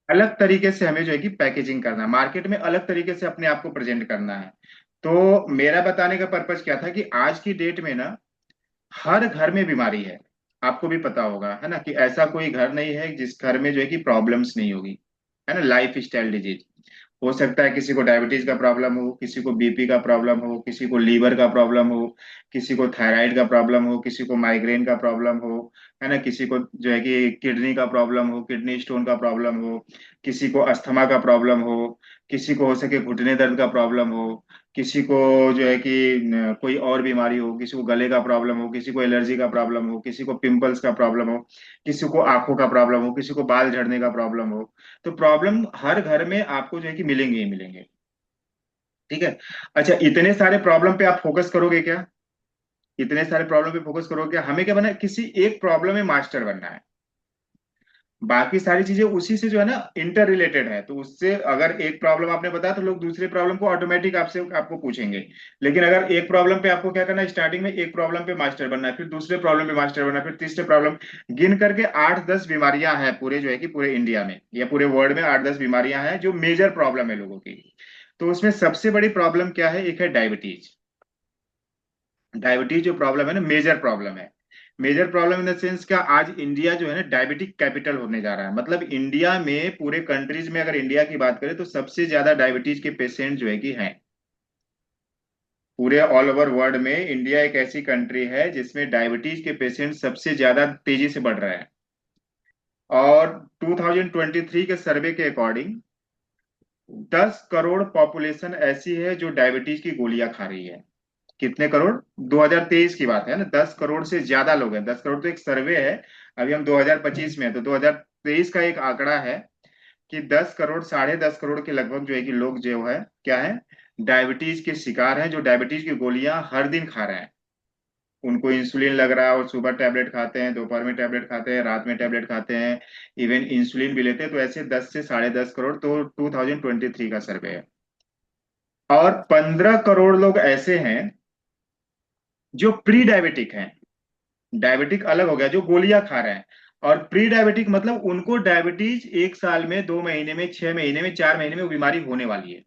अलग तरीके से हमें जो है कि पैकेजिंग करना है, मार्केट में अलग तरीके से अपने आप को प्रेजेंट करना है। तो मेरा बताने का पर्पज क्या था कि आज की डेट में ना हर घर में बीमारी है। आपको भी पता होगा है ना कि ऐसा कोई घर नहीं है जिस घर में जो है कि प्रॉब्लम्स नहीं होगी, है ना। लाइफ स्टाइल डिजीज हो सकता है, किसी को डायबिटीज का प्रॉब्लम हो, किसी को बीपी का प्रॉब्लम हो, किसी को लीवर का प्रॉब्लम हो, किसी को थायराइड का प्रॉब्लम हो, किसी को माइग्रेन का प्रॉब्लम हो, है ना। किसी को जो है कि किडनी का प्रॉब्लम हो, किडनी स्टोन का प्रॉब्लम हो, किसी को अस्थमा का प्रॉब्लम हो, किसी को हो सके घुटने दर्द का प्रॉब्लम हो, किसी को जो है कि कोई और बीमारी हो, किसी को गले का प्रॉब्लम हो, किसी को एलर्जी का प्रॉब्लम हो, किसी को पिंपल्स का प्रॉब्लम हो, किसी को आंखों का प्रॉब्लम हो, किसी को बाल झड़ने का प्रॉब्लम हो। तो प्रॉब्लम हर घर में आपको जो है कि मिलेंगे ही मिलेंगे। ठीक है। अच्छा, इतने सारे प्रॉब्लम पे आप फोकस करोगे क्या? इतने सारे प्रॉब्लम पे फोकस करोगे क्या? हमें क्या बनना है, किसी एक प्रॉब्लम में मास्टर बनना है। बाकी सारी चीजें उसी से जो है ना इंटर रिलेटेड है, तो उससे अगर एक प्रॉब्लम आपने बताया तो लोग दूसरे प्रॉब्लम को ऑटोमेटिक आपसे आपको पूछेंगे। लेकिन अगर एक प्रॉब्लम पे आपको क्या करना है, स्टार्टिंग में एक प्रॉब्लम पे मास्टर बनना है, फिर दूसरे प्रॉब्लम पे मास्टर बनना है, फिर तीसरे प्रॉब्लम, गिन करके 8-10 बीमारियां हैं पूरे जो है कि पूरे इंडिया में या पूरे वर्ल्ड में 8-10 बीमारियां हैं जो मेजर प्रॉब्लम है लोगों की। तो उसमें सबसे बड़ी प्रॉब्लम क्या है? एक है डायबिटीज। डायबिटीज जो प्रॉब्लम है ना, मेजर प्रॉब्लम है। Major problem in the sense क्या, आज इंडिया जो है ना डायबिटिक कैपिटल होने जा रहा है। मतलब इंडिया में पूरे कंट्रीज में अगर इंडिया की बात करें तो सबसे ज्यादा डायबिटीज के पेशेंट जो है कि हैं। पूरे ऑल ओवर वर्ल्ड में इंडिया एक ऐसी कंट्री है जिसमें डायबिटीज के पेशेंट सबसे ज्यादा तेजी से बढ़ रहा है। और 2023 के सर्वे के अकॉर्डिंग 10 करोड़ पॉपुलेशन ऐसी है जो डायबिटीज की गोलियां खा रही है। कितने करोड़? 2023 की बात है ना, 10 करोड़ से ज्यादा लोग हैं। 10 करोड़ तो एक सर्वे है, अभी हम 2025 में है, तो 2023 का एक आंकड़ा है कि 10 करोड़, 10.5 करोड़ के लगभग जो है कि लोग जो है क्या है, डायबिटीज के शिकार हैं, जो डायबिटीज की गोलियां हर दिन खा रहे हैं। उनको इंसुलिन लग रहा है और सुबह टैबलेट खाते हैं, दोपहर में टैबलेट खाते हैं, रात में टैबलेट खाते हैं, इवन इंसुलिन भी लेते हैं। तो ऐसे 10 से 10.5 करोड़, तो 2023 का सर्वे है। और 15 करोड़ लोग ऐसे हैं जो प्री डायबिटिक हैं। डायबिटिक अलग हो गया जो गोलियां खा रहे हैं, और प्री डायबिटिक मतलब उनको डायबिटीज 1 साल में, 2 महीने में, 6 महीने में, 4 महीने में वो बीमारी होने वाली है।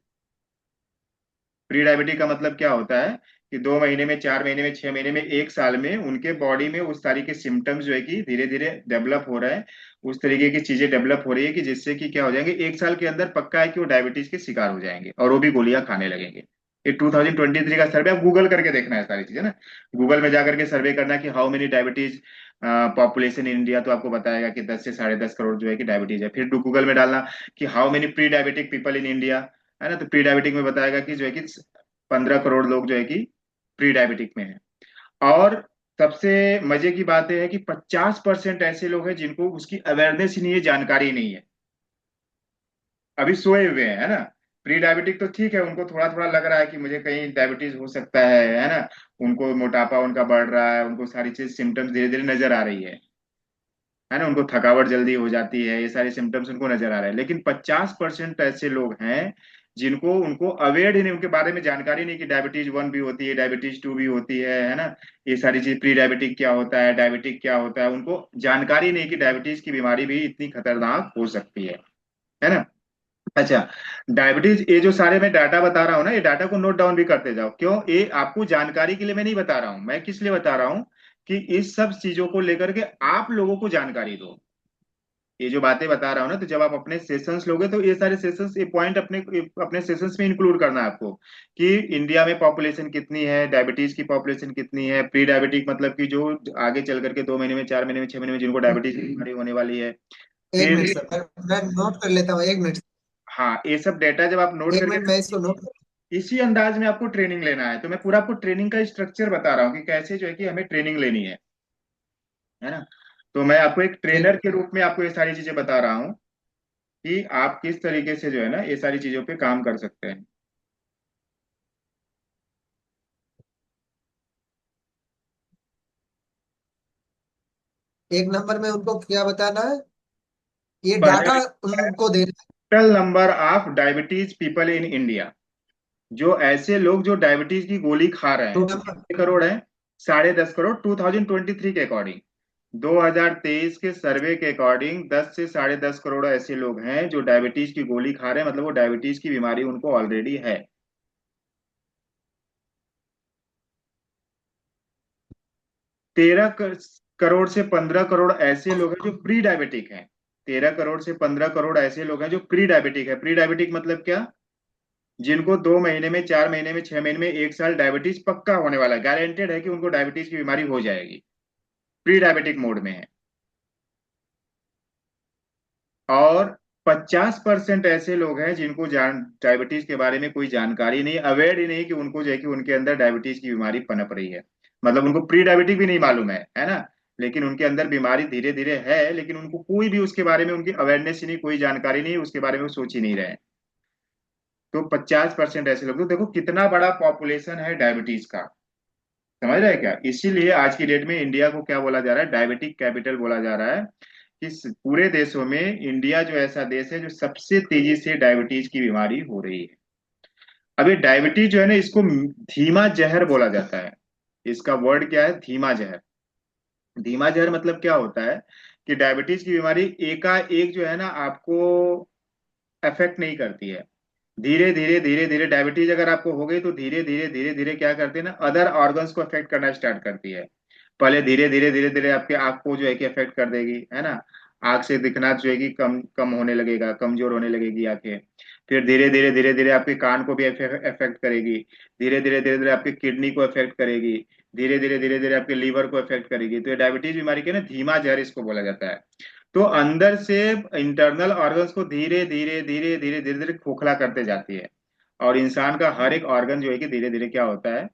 प्री डायबिटिक का मतलब क्या होता है कि 2 महीने में, 4 महीने में, 6 महीने में, 1 साल में उनके बॉडी में उस तरीके के सिम्टम्स जो है कि धीरे धीरे डेवलप हो रहे हैं। उस तरीके की चीजें डेवलप हो रही है कि जिससे कि क्या हो जाएंगे, 1 साल के अंदर पक्का है कि वो डायबिटीज के शिकार हो जाएंगे और वो भी गोलियां खाने लगेंगे। ये 2023 का सर्वे, आप गूगल करके देखना है सारी चीजें ना। गूगल में जाकर के सर्वे करना कि how many diabetes population in India, तो आपको बताएगा कि 10 से 10.5 करोड़ जो है कि डायबिटीज है। फिर गूगल में डालना कि how many pre diabetic people in India, है ना, तो प्री डायबिटिक में बताएगा कि जो है कि 15 करोड़ लोग जो है कि प्री डायबिटिक में है। और सबसे मजे की बात यह है कि 50% ऐसे लोग हैं जिनको उसकी अवेयरनेस ही नहीं है, जानकारी ही नहीं है, अभी सोए हुए हैं, है ना। प्री डायबिटिक तो ठीक है, उनको थोड़ा थोड़ा लग रहा है कि मुझे कहीं डायबिटीज हो सकता है ना। उनको मोटापा उनका बढ़ रहा है, उनको सारी चीज सिम्टम्स धीरे धीरे नजर आ रही है ना। उनको थकावट जल्दी हो जाती है, ये सारे सिम्टम्स उनको नजर आ रहे हैं। लेकिन 50% ऐसे लोग हैं जिनको, उनको अवेयर ही नहीं, उनके बारे में जानकारी नहीं कि डायबिटीज 1 भी होती है, डायबिटीज 2 भी होती है ना। ये सारी चीज, प्री डायबिटिक क्या होता है, डायबिटिक क्या होता है, उनको जानकारी नहीं कि डायबिटीज की बीमारी भी इतनी खतरनाक हो सकती है ना। अच्छा, डायबिटीज, ये जो सारे मैं डाटा बता रहा हूँ ना, ये डाटा को नोट डाउन भी करते जाओ। क्यों? ये आपको जानकारी के लिए मैं नहीं बता रहा हूँ, मैं किस लिए बता रहा हूँ कि इस सब चीजों को लेकर के आप लोगों को जानकारी दो। ये जो बातें बता रहा हूँ ना, तो जब आप अपने सेशंस लोगे तो ये सारे सेशंस, ये पॉइंट अपने अपने सेशंस में इंक्लूड करना है आपको कि इंडिया में पॉपुलेशन कितनी है, डायबिटीज की पॉपुलेशन कितनी है, प्री डायबिटिक मतलब कि जो आगे चल करके 2 महीने में, 4 महीने में, 6 महीने में जिनको डायबिटीज की बीमारी होने वाली है। एक फिर मिनट सर, मैं नोट कर लेता हूँ, 1 मिनट। हाँ, ये सब डेटा जब आप नोट 1 मिनट करके, मैं इसको नोट। इसी अंदाज में आपको ट्रेनिंग लेना है। तो मैं पूरा आपको ट्रेनिंग का स्ट्रक्चर बता रहा हूँ कि कैसे जो है कि हमें ट्रेनिंग लेनी है ना। तो मैं आपको एक ठीक। ट्रेनर के रूप में आपको ये सारी चीजें बता रहा हूँ कि आप किस तरीके से जो है ना ये सारी चीजों पे काम कर सकते हैं। 1 नंबर में उनको क्या बताना है? ये पहला डाटा उनको देना total number of diabetes people in India, जो ऐसे लोग जो डायबिटीज की गोली खा रहे है। हैं, 2 नंबर। कितने करोड़ हैं? 10.5 करोड़ 2023 के अकॉर्डिंग। 2023 के सर्वे के अकॉर्डिंग 10 से 10.5 करोड़ ऐसे लोग हैं जो डायबिटीज की गोली खा रहे हैं, मतलब वो डायबिटीज की बीमारी उनको ऑलरेडी है। 13 करोड़ से 15 करोड़ ऐसे लोग हैं जो प्री डायबिटिक हैं। 13 करोड़ से 15 करोड़ ऐसे लोग हैं जो प्री डायबिटिक है। प्री डायबिटिक मतलब क्या? जिनको 2 महीने में, 4 महीने में, 6 महीने में, 1 साल डायबिटीज पक्का होने वाला है, गारंटेड है कि उनको डायबिटीज की बीमारी हो जाएगी, प्री डायबिटिक मोड में है। और 50% ऐसे लोग हैं जिनको जान डायबिटीज के बारे में कोई जानकारी नहीं, अवेयर ही नहीं कि उनको जो है कि उनके अंदर डायबिटीज की बीमारी पनप रही है। मतलब उनको प्री डायबिटिक भी नहीं मालूम है ना, लेकिन उनके अंदर बीमारी धीरे धीरे है, लेकिन उनको कोई भी उसके बारे में उनकी अवेयरनेस ही नहीं, कोई जानकारी नहीं, उसके बारे में वो सोच ही नहीं रहे हैं। तो 50% ऐसे लोग, तो देखो कितना बड़ा पॉपुलेशन है डायबिटीज का। समझ रहे हैं क्या? इसीलिए आज की डेट में इंडिया को क्या बोला जा रहा है, डायबिटिक कैपिटल बोला जा रहा है। कि पूरे देशों में इंडिया जो ऐसा देश है जो सबसे तेजी से डायबिटीज की बीमारी हो रही है। अब ये डायबिटीज जो है ना, इसको धीमा जहर बोला जाता है। इसका वर्ड क्या है? धीमा जहर। धीमा जहर मतलब क्या होता है कि डायबिटीज की बीमारी एकाएक जो है ना आपको अफेक्ट नहीं करती है। धीरे धीरे धीरे धीरे डायबिटीज अगर आपको हो गई तो धीरे धीरे धीरे धीरे क्या करती है ना, अदर ऑर्गन्स को अफेक्ट करना स्टार्ट करती है। पहले धीरे धीरे धीरे धीरे आपके आंख को जो है कि अफेक्ट कर देगी, है ना। आंख से दिखना जो है कि कम कम होने लगेगा, कमजोर होने लगेगी आंखें। फिर धीरे धीरे धीरे धीरे आपके कान को भी अफेक्ट करेगी। धीरे धीरे धीरे धीरे आपके किडनी को अफेक्ट करेगी। धीरे धीरे धीरे धीरे आपके लीवर को अफेक्ट करेगी। तो ये डायबिटीज बीमारी के ना धीमा जहर इसको बोला जाता है। तो अंदर से इंटरनल ऑर्गन्स को धीरे धीरे धीरे धीरे धीरे धीरे खोखला करते जाती है। और इंसान का हर एक ऑर्गन जो है कि धीरे धीरे क्या होता है,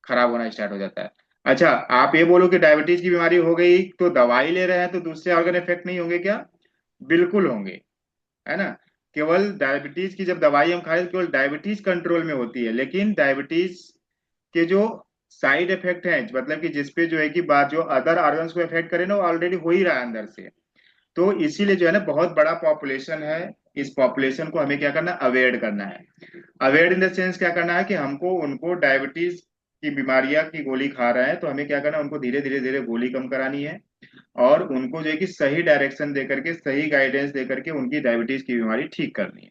खराब होना स्टार्ट हो जाता है। अच्छा, आप ये बोलो कि डायबिटीज की बीमारी हो गई तो दवाई ले रहे हैं तो दूसरे ऑर्गन इफेक्ट नहीं होंगे क्या? बिल्कुल होंगे, है ना। केवल डायबिटीज की जब दवाई हम खाए तो केवल डायबिटीज कंट्रोल में होती है, लेकिन डायबिटीज के जो साइड इफेक्ट हैं, मतलब कि जिसपे जो है कि बात जो अदर ऑर्गन्स को इफेक्ट करे ना, वो ऑलरेडी हो ही रहा है अंदर से। तो इसीलिए जो है ना बहुत बड़ा पॉपुलेशन है। इस पॉपुलेशन को हमें क्या करना, अवेयर करना है। अवेयर इन द सेंस क्या करना है कि हमको उनको डायबिटीज की बीमारियां की गोली खा रहे हैं तो हमें क्या करना है, उनको धीरे धीरे धीरे गोली कम करानी है। और उनको जो है कि सही डायरेक्शन दे करके, सही गाइडेंस दे करके उनकी डायबिटीज की बीमारी ठीक करनी है।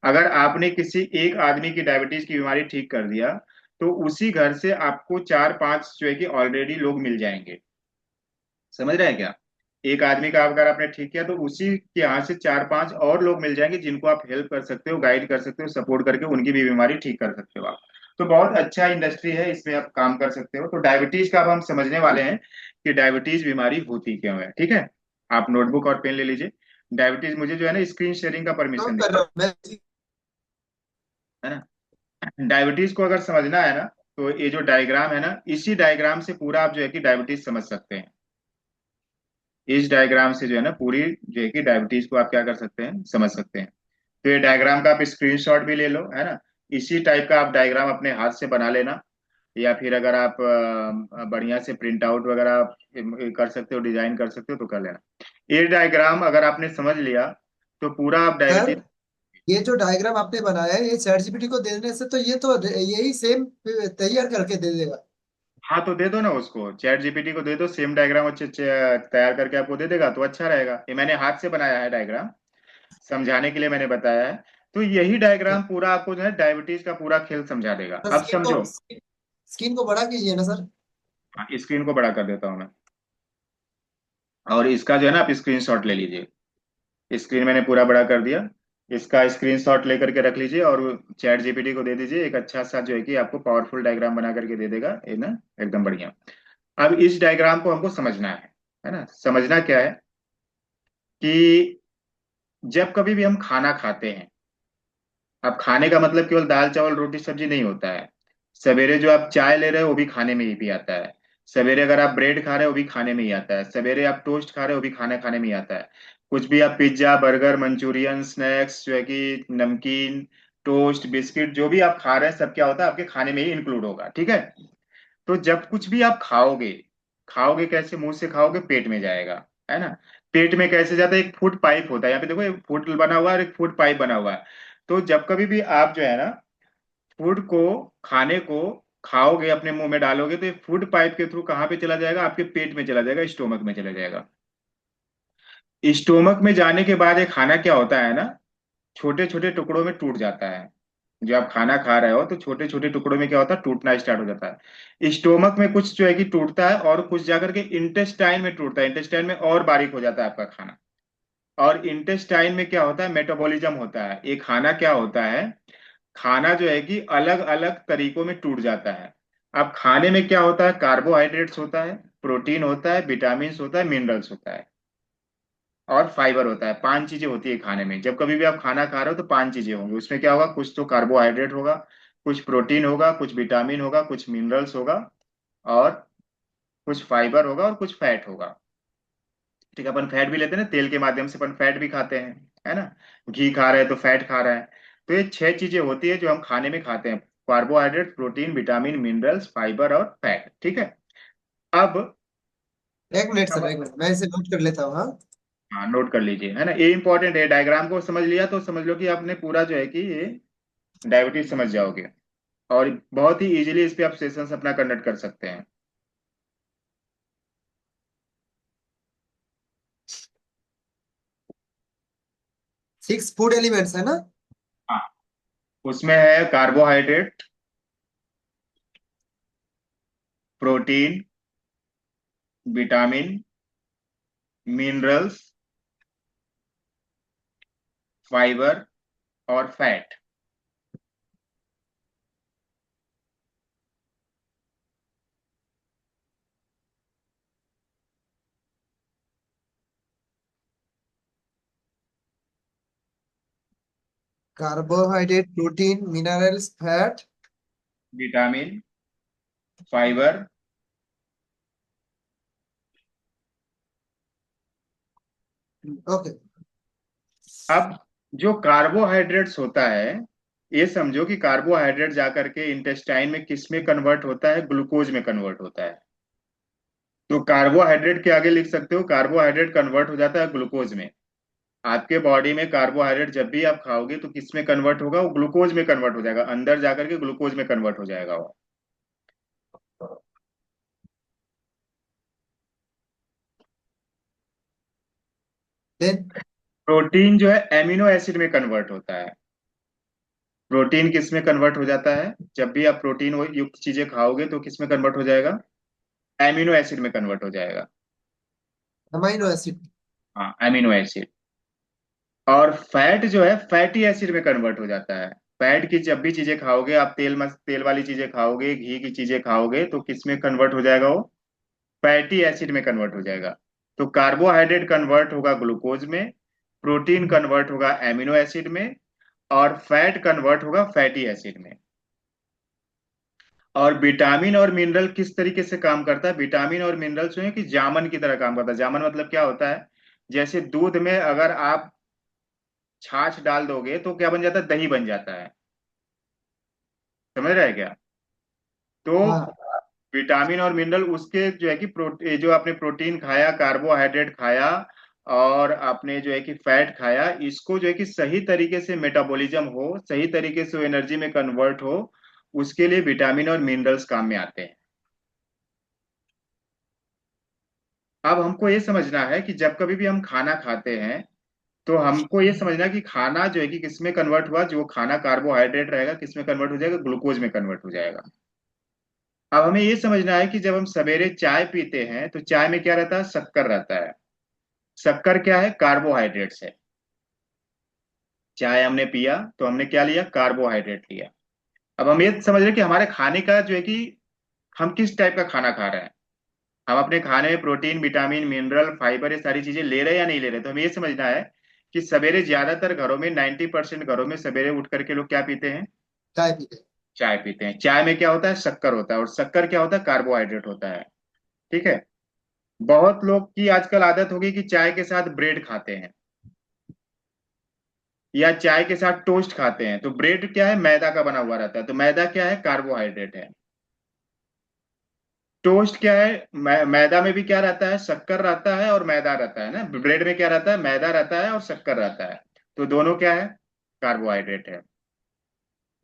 अगर आपने किसी एक आदमी की डायबिटीज की बीमारी ठीक कर दिया तो उसी घर से आपको 4-5 जो है कि ऑलरेडी लोग मिल जाएंगे। समझ रहे हैं क्या? एक आदमी का अगर आपने ठीक किया तो उसी के यहाँ से 4-5 और लोग मिल जाएंगे जिनको आप हेल्प कर सकते हो, गाइड कर सकते हो, सपोर्ट करके उनकी भी बीमारी ठीक कर सकते हो आप। तो बहुत अच्छा इंडस्ट्री है, इसमें आप काम कर सकते हो। तो डायबिटीज का अब हम समझने वाले हैं कि डायबिटीज बीमारी होती क्यों है, ठीक है। आप नोटबुक और पेन ले लीजिए। डायबिटीज, मुझे जो है ना स्क्रीन शेयरिंग का परमिशन नोट कर दीजिए, रहा हूँ मैं। है ना। डायबिटीज को अगर समझना है ना, तो ये जो डायग्राम है ना, इसी डायग्राम से पूरा आप जो है कि डायबिटीज समझ सकते हैं। इस डायग्राम से जो है ना पूरी जो है कि डायबिटीज को आप क्या कर सकते हैं, समझ सकते हैं। तो ये डायग्राम का आप स्क्रीनशॉट भी ले लो, है ना। इसी टाइप का आप डायग्राम अपने हाथ से बना लेना, या फिर अगर आप बढ़िया से प्रिंट आउट वगैरह आप कर सकते हो, डिजाइन कर सकते हो तो कर लेना। ये डायग्राम अगर आपने समझ लिया तो पूरा आप सर, डायबिटीज। ये जो डायग्राम आपने बनाया है, ये चैट जीपीटी को देने से तो ये तो यही सेम तैयार करके दे देगा। हाँ तो दे दो ना उसको, चैट जीपीटी को दे दो, सेम डायग्राम अच्छे अच्छे तैयार करके आपको दे देगा तो अच्छा रहेगा। ये मैंने हाथ से बनाया है डायग्राम, समझाने के लिए मैंने बताया है। तो यही डायग्राम पूरा आपको जो है डायबिटीज का पूरा खेल समझा देगा। अब स्क्रीन को समझो। स्क्रीन को बड़ा कीजिए ना सर। हाँ, स्क्रीन को बड़ा कर देता हूँ मैं। और इसका जो है ना आप स्क्रीनशॉट ले लीजिए। स्क्रीन मैंने पूरा बड़ा कर दिया। इसका स्क्रीनशॉट लेकर के रख लीजिए और चैट जीपीटी को दे दीजिए, एक अच्छा सा जो है कि आपको पावरफुल डायग्राम बना करके दे देगा, है ना। एकदम बढ़िया। अब इस डायग्राम को हमको समझना है ना। समझना क्या है कि जब कभी भी हम खाना खाते हैं, अब खाने का मतलब केवल दाल चावल रोटी सब्जी नहीं होता है। सवेरे जो आप चाय ले रहे हो वो भी खाने में ही आता है। सवेरे अगर आप ब्रेड खा रहे हो वो भी खाने में ही आता है। सवेरे आप टोस्ट खा रहे हो वो भी खाना खाने में ही आता है। कुछ भी आप पिज्जा बर्गर मंचूरियन स्नैक्स जो है कि नमकीन टोस्ट बिस्किट जो भी आप खा रहे हैं सब क्या होता है, आपके खाने में ही इंक्लूड होगा, ठीक है। तो जब कुछ भी आप खाओगे, खाओगे कैसे? मुंह से खाओगे, पेट में जाएगा, है ना। पेट में कैसे जाता है? एक फूड पाइप होता है, यहाँ पे देखो एक फूड बना हुआ है और एक फूड पाइप बना हुआ है। तो जब कभी भी आप जो है ना फूड को, खाने को खाओगे, अपने मुंह में डालोगे, तो ये फूड पाइप के थ्रू कहाँ पे चला जाएगा? आपके पेट में चला जाएगा, स्टोमक में चला जाएगा। स्टोमक में जाने के बाद ये खाना क्या होता है ना, छोटे छोटे टुकड़ों में टूट जाता है। जो आप खाना खा रहे हो तो छोटे छोटे टुकड़ों में क्या होता है, टूटना स्टार्ट हो जाता है। स्टोमक में कुछ जो है कि टूटता है, और कुछ जाकर के इंटेस्टाइन में टूटता है, इंटेस्टाइन में और बारीक हो जाता है आपका खाना। और इंटेस्टाइन में क्या होता है, मेटाबॉलिज्म होता है। ये खाना क्या होता है, खाना जो है कि अलग अलग तरीकों में टूट जाता है। अब खाने में क्या होता है, कार्बोहाइड्रेट्स होता है, प्रोटीन होता है, विटामिन होता है, मिनरल्स होता है, और फाइबर होता है। पांच चीजें होती है खाने में। जब कभी भी आप खाना खा रहे हो तो पांच चीजें होंगी उसमें। क्या होगा, कुछ तो कार्बोहाइड्रेट होगा, कुछ प्रोटीन होगा, कुछ विटामिन होगा, कुछ मिनरल्स होगा, और कुछ फाइबर होगा, और कुछ फैट होगा। ठीक है, अपन फैट भी लेते हैं ना, तेल के माध्यम से अपन फैट भी खाते हैं, है ना। घी खा रहे हैं तो फैट खा रहा है। तो ये छह चीजें होती है जो हम खाने में खाते हैं: carbohydrate, protein, vitamin, minerals, fibre और फैट। ठीक है। अब एक मिनट अब सर, एक मिनट, मैं इसे नोट कर लेता हूँ, हाँ। हाँ, नोट कर लीजिए, है ना, ये इंपॉर्टेंट है। डायग्राम को समझ लिया तो समझ लो कि आपने पूरा जो है कि ये डायबिटीज समझ जाओगे। और बहुत ही इजीली इस पे आप सेशंस अपना कंडक्ट कर सकते हैं। 6 फूड एलिमेंट्स है ना? हाँ, उसमें है carbohydrate, protein, vitamin, minerals, fibre और fat. Carbohydrate, protein, minerals, fat. Vitamin, fibre. Okay. अब जो कार्बोहाइड्रेट्स होता है, ये समझो कि कार्बोहाइड्रेट जाकर के इंटेस्टाइन में किस में कन्वर्ट होता है, ग्लूकोज में कन्वर्ट होता है। तो कार्बोहाइड्रेट के आगे लिख सकते हो, कार्बोहाइड्रेट कन्वर्ट हो जाता है ग्लूकोज में। आपके बॉडी में कार्बोहाइड्रेट जब भी आप खाओगे तो किस में कन्वर्ट होगा, वो ग्लूकोज में कन्वर्ट हो जाएगा, अंदर जाकर के ग्लूकोज में कन्वर्ट हो जाएगा वो। देन। प्रोटीन जो है एमिनो एसिड में कन्वर्ट होता है। प्रोटीन किस में कन्वर्ट हो जाता है, जब भी आप प्रोटीन युक्त चीजें खाओगे तो किस में कन्वर्ट हो जाएगा, एमिनो एसिड में कन्वर्ट हो जाएगा। Amino acid. हाँ, एमिनो एसिड। और फैट जो है फैटी एसिड में कन्वर्ट हो जाता है। फैट की जब भी चीजें खाओगे आप, तेल वाली चीजें खाओगे, घी की चीजें खाओगे, तो किस में कन्वर्ट हो जाएगा वो, फैटी एसिड में कन्वर्ट हो जाएगा। तो कार्बोहाइड्रेट कन्वर्ट होगा ग्लूकोज में, प्रोटीन कन्वर्ट होगा एमिनो एसिड में, और फैट कन्वर्ट होगा फैटी एसिड में। और विटामिन और मिनरल किस तरीके से काम करता है, विटामिन और मिनरल जो है कि जामन की तरह काम करता है। जामन मतलब क्या होता है, जैसे दूध में अगर आप छाछ डाल दोगे तो क्या बन जाता है, दही बन जाता है। समझ रहे हैं क्या? तो हाँ। विटामिन और मिनरल उसके जो है कि ये जो आपने प्रोटीन खाया, कार्बोहाइड्रेट खाया, और आपने जो है कि फैट खाया, इसको जो है कि सही तरीके से मेटाबॉलिज्म हो, सही तरीके से एनर्जी में कन्वर्ट हो, उसके लिए विटामिन और मिनरल्स काम में आते हैं। अब हमको ये समझना है कि जब कभी भी हम खाना खाते हैं तो हमको ये समझना कि खाना जो है कि किस में कन्वर्ट हुआ, जो खाना कार्बोहाइड्रेट रहेगा किस में कन्वर्ट हो जाएगा, ग्लूकोज में कन्वर्ट हो जाएगा। अब हमें ये समझना है कि जब हम सवेरे चाय पीते हैं तो चाय में क्या रहता है, शक्कर रहता है। शक्कर क्या है, कार्बोहाइड्रेट्स है। चाय हमने पिया तो हमने क्या लिया, कार्बोहाइड्रेट लिया। अब हम ये समझ रहे हैं कि हमारे खाने का जो है कि हम किस टाइप का खाना खा रहे हैं। हम अपने खाने में प्रोटीन, विटामिन, मिनरल, फाइबर, ये सारी चीजें ले रहे हैं या नहीं ले रहे। तो हमें ये समझना है कि सवेरे ज्यादातर घरों में, 90% घरों में सवेरे उठ करके लोग क्या पीते हैं, चाय पीते चाय पीते हैं। चाय में क्या होता है, शक्कर होता है, और शक्कर क्या होता है, कार्बोहाइड्रेट होता है। ठीक है। बहुत लोग की आजकल आदत होगी कि चाय के साथ ब्रेड खाते हैं, या चाय के साथ टोस्ट खाते हैं। तो ब्रेड क्या है, मैदा का बना हुआ रहता है, तो मैदा क्या है, कार्बोहाइड्रेट है। टोस्ट क्या है, मैदा में भी क्या रहता है, शक्कर रहता है और मैदा रहता है ना। ब्रेड में क्या रहता है, मैदा रहता है और शक्कर रहता है। तो दोनों क्या है, कार्बोहाइड्रेट है।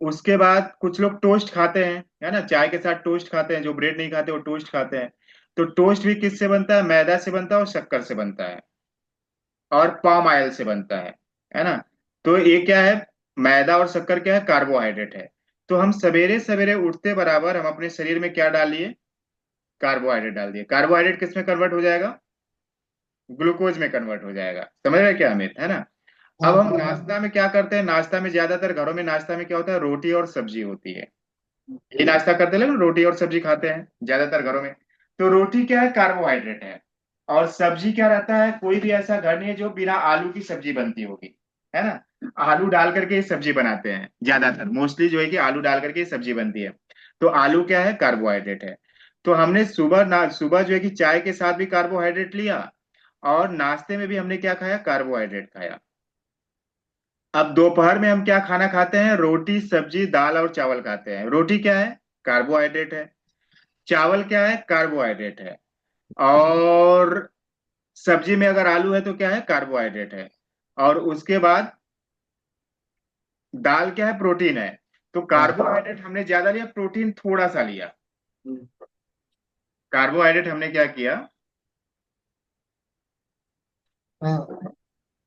उसके बाद कुछ लोग टोस्ट खाते हैं, है ना, चाय के साथ टोस्ट खाते हैं, जो ब्रेड नहीं खाते वो टोस्ट खाते हैं। तो टोस्ट भी किससे बनता है? मैदा से बनता है और शक्कर से बनता है और पाम ऑयल से बनता है ना। तो ये क्या है? मैदा और शक्कर क्या है? कार्बोहाइड्रेट है। तो हम सवेरे सवेरे उठते बराबर हम अपने शरीर में क्या डाल लिए? कार्बोहाइड्रेट डाल दिए। कार्बोहाइड्रेट किस में कन्वर्ट हो जाएगा? ग्लूकोज में कन्वर्ट हो जाएगा। समझ रहे हैं क्या अमित, है ना। अब हम हाँ नाश्ता में क्या करते हैं? नाश्ता में ज्यादातर घरों में नाश्ता में क्या होता है? रोटी और सब्जी होती है। ये नाश्ता करते हैं ना, रोटी और सब्जी खाते हैं ज्यादातर घरों में। तो रोटी क्या है? कार्बोहाइड्रेट है। और सब्जी क्या रहता है? कोई भी ऐसा घर नहीं है जो बिना आलू की सब्जी बनती होगी, है ना। आलू डाल करके ये सब्जी बनाते हैं ज्यादातर, मोस्टली जो है कि आलू डाल करके ये सब्जी बनती है। तो आलू क्या है? कार्बोहाइड्रेट है। तो हमने सुबह जो है कि चाय के साथ भी कार्बोहाइड्रेट लिया, और नाश्ते में भी हमने क्या खाया? कार्बोहाइड्रेट खाया। अब दोपहर में हम क्या खाना खाते हैं? रोटी सब्जी दाल और चावल खाते हैं। रोटी क्या है? कार्बोहाइड्रेट है। चावल क्या है? कार्बोहाइड्रेट है। और सब्जी में अगर आलू है तो क्या है? कार्बोहाइड्रेट है। और उसके बाद दाल क्या है? प्रोटीन है। तो हाँ कार्बोहाइड्रेट हमने ज्यादा लिया, प्रोटीन थोड़ा सा लिया। कार्बोहाइड्रेट हमने क्या किया? हाँ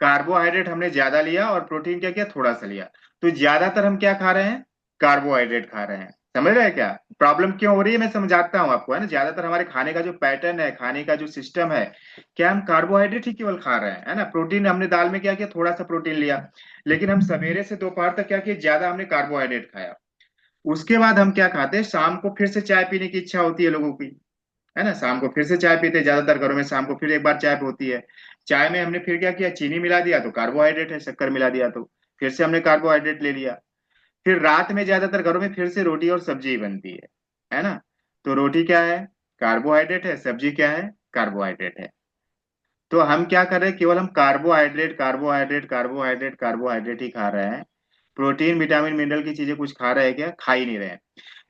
कार्बोहाइड्रेट हमने ज्यादा लिया और प्रोटीन क्या किया? थोड़ा सा लिया। तो ज्यादातर हम क्या खा रहे हैं? कार्बोहाइड्रेट खा रहे हैं। समझ रहे हैं क्या प्रॉब्लम क्यों हो रही है? मैं समझाता हूँ आपको, है ना। ज्यादातर हमारे खाने का जो पैटर्न है, खाने का जो सिस्टम है, क्या हम कार्बोहाइड्रेट ही केवल खा रहे हैं, है ना। प्रोटीन हमने दाल में क्या किया? थोड़ा सा प्रोटीन लिया। लेकिन हम सवेरे से दोपहर तक क्या किया? ज्यादा हमने कार्बोहाइड्रेट खाया। उसके बाद हम क्या खाते हैं? शाम को फिर से चाय पीने की इच्छा होती है लोगों की, है ना। शाम को फिर से चाय पीते हैं ज्यादातर घरों में, शाम को फिर एक बार चाय होती है। चाय में हमने फिर क्या किया? चीनी मिला दिया तो कार्बोहाइड्रेट है, शक्कर मिला दिया तो फिर से हमने कार्बोहाइड्रेट ले लिया। फिर रात में ज्यादातर घरों में फिर से रोटी और सब्जी ही बनती है ना। तो रोटी क्या है? कार्बोहाइड्रेट है। सब्जी क्या है? कार्बोहाइड्रेट है। तो हम क्या कर रहे हैं? केवल हम कार्बोहाइड्रेट कार्बोहाइड्रेट कार्बोहाइड्रेट कार्बोहाइड्रेट ही खा रहे हैं। प्रोटीन विटामिन मिनरल की चीजें कुछ खा रहे हैं क्या? खा ही नहीं रहे हैं।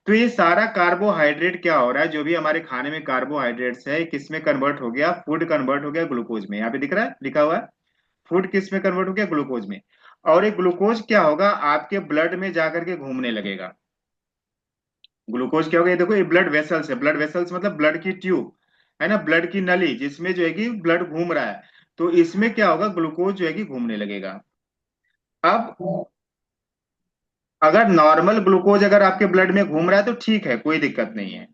तो ये सारा कार्बोहाइड्रेट क्या हो रहा है? जो भी हमारे खाने में कार्बोहाइड्रेट्स है, किस में कन्वर्ट हो गया? फूड कन्वर्ट हो गया ग्लूकोज में। यहाँ पे दिख रहा है, लिखा हुआ है। फूड किस में कन्वर्ट हो गया? ग्लूकोज में। और ये ग्लूकोज क्या होगा? आपके ब्लड में जाकर के घूमने लगेगा। ग्लूकोज क्या होगा? ये देखो, ये ब्लड वेसल्स है। ब्लड वेसल्स मतलब ब्लड की ट्यूब, है ना, ब्लड की नली जिसमें जो है कि ब्लड घूम रहा है। तो इसमें क्या होगा? ग्लूकोज जो है कि घूमने लगेगा। अब अगर नॉर्मल ग्लूकोज अगर आपके ब्लड में घूम रहा है तो ठीक है, कोई दिक्कत नहीं है।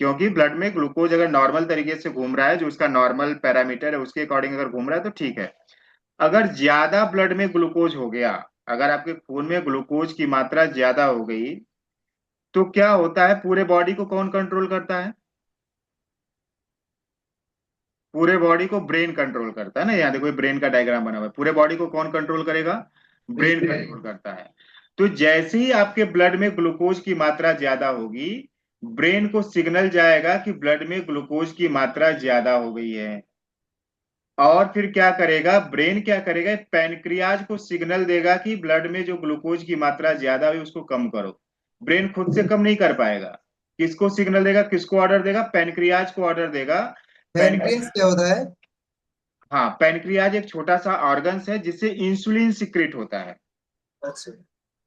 क्योंकि ब्लड में ग्लूकोज अगर नॉर्मल तरीके से घूम रहा है, जो उसका नॉर्मल पैरामीटर है उसके अकॉर्डिंग अगर घूम रहा है तो ठीक है। अगर ज्यादा ब्लड में ग्लूकोज हो गया, अगर आपके खून में ग्लूकोज की मात्रा ज्यादा हो गई, तो क्या होता है? पूरे बॉडी को कौन कंट्रोल करता है? पूरे बॉडी को ब्रेन कंट्रोल करता है ना। यहाँ देखो, ब्रेन का डायग्राम बना हुआ है। पूरे बॉडी को कौन कंट्रोल करेगा? ब्रेन कंट्रोल करता है। तो जैसे ही आपके ब्लड में ग्लूकोज की मात्रा ज्यादा होगी, ब्रेन को सिग्नल जाएगा कि ब्लड में ग्लूकोज की मात्रा ज्यादा हो गई है। और फिर क्या करेगा ब्रेन? क्या करेगा? पैनक्रियाज को सिग्नल देगा कि ब्लड में जो ग्लूकोज की मात्रा ज्यादा हुई उसको कम करो। ब्रेन खुद से कम नहीं कर पाएगा। किसको सिग्नल देगा? किसको ऑर्डर देगा? पैनक्रियाज को ऑर्डर देगा। पैनक्रियास क्या होता है? हाँ, पैनक्रियाज एक छोटा सा ऑर्गन्स है जिससे इंसुलिन सिक्रेट होता है। अच्छा।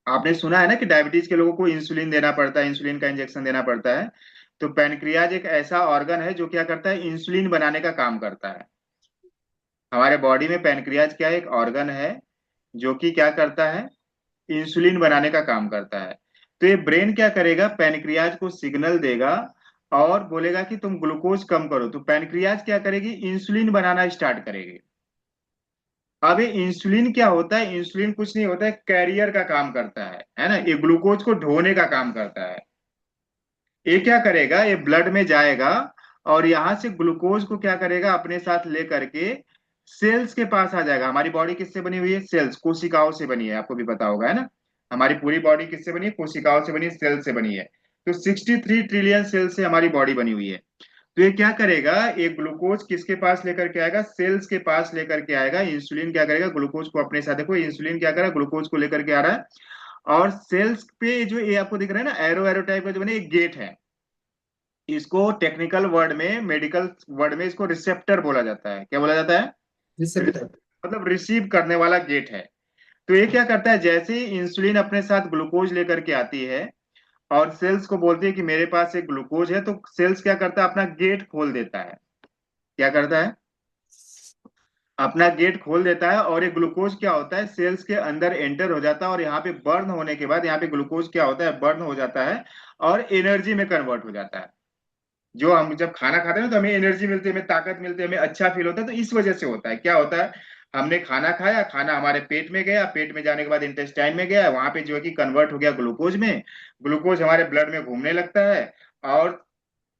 आपने सुना है ना कि डायबिटीज के लोगों को इंसुलिन देना पड़ता है, इंसुलिन का इंजेक्शन देना पड़ता है। तो पैनक्रियाज एक ऐसा ऑर्गन है जो क्या करता है? इंसुलिन बनाने का काम करता है। हमारे बॉडी में पैनक्रियाज क्या है? एक ऑर्गन है जो कि क्या करता है? इंसुलिन बनाने का काम करता है। तो ये ब्रेन क्या करेगा? पैनक्रियाज को सिग्नल देगा और बोलेगा कि तुम ग्लूकोज कम करो। तो पैनक्रियाज क्या करेगी? इंसुलिन बनाना स्टार्ट करेगी। अब ये इंसुलिन क्या होता है? इंसुलिन कुछ नहीं होता है, कैरियर का काम करता है ना। ये ग्लूकोज को ढोने का काम करता है। ये क्या करेगा? ये ब्लड में जाएगा और यहां से ग्लूकोज को क्या करेगा? अपने साथ ले करके सेल्स के पास आ जाएगा। हमारी बॉडी किससे बनी हुई है? सेल्स, कोशिकाओं से बनी है, आपको भी पता होगा, है ना। हमारी पूरी बॉडी किससे बनी है? कोशिकाओं से बनी है, सेल से बनी है। तो 63 ट्रिलियन सेल से हमारी बॉडी बनी हुई है। तो ये क्या करेगा? ये ग्लूकोज किसके पास लेकर के आएगा? सेल्स के पास लेकर के आएगा। इंसुलिन क्या करेगा? ग्लूकोज को अपने साथ, देखो इंसुलिन क्या कर रहा है? ग्लूकोज को लेकर के आ रहा है। और सेल्स पे जो ये आपको दिख रहा है ना, एरो एरो टाइप का जो बने, एक गेट है। इसको टेक्निकल वर्ड में, मेडिकल वर्ड में इसको रिसेप्टर बोला जाता है। क्या बोला जाता है? रिसेप्टर। मतलब रिसीव करने वाला गेट है। तो ये क्या करता है, जैसे ही इंसुलिन अपने साथ ग्लूकोज लेकर के आती है और सेल्स को बोलती है कि मेरे पास एक ग्लूकोज है, तो सेल्स क्या करता है, अपना गेट खोल देता है। क्या करता है, अपना गेट खोल देता है, और ये ग्लूकोज क्या होता है, सेल्स के अंदर एंटर हो जाता है, और यहाँ पे बर्न होने के बाद यहाँ पे ग्लूकोज क्या होता है, बर्न हो जाता है और एनर्जी में कन्वर्ट हो जाता है। जो हम जब खाना खाते हैं ना, तो हमें एनर्जी मिलती है, हमें ताकत मिलती है, हमें अच्छा फील होता है, तो इस वजह से होता है। क्या होता है, हमने खाना खाया, खाना हमारे पेट में गया, पेट में जाने के बाद इंटेस्टाइन में गया, वहां पे जो है कि कन्वर्ट हो गया ग्लूकोज में, ग्लूकोज हमारे ब्लड में घूमने लगता है, और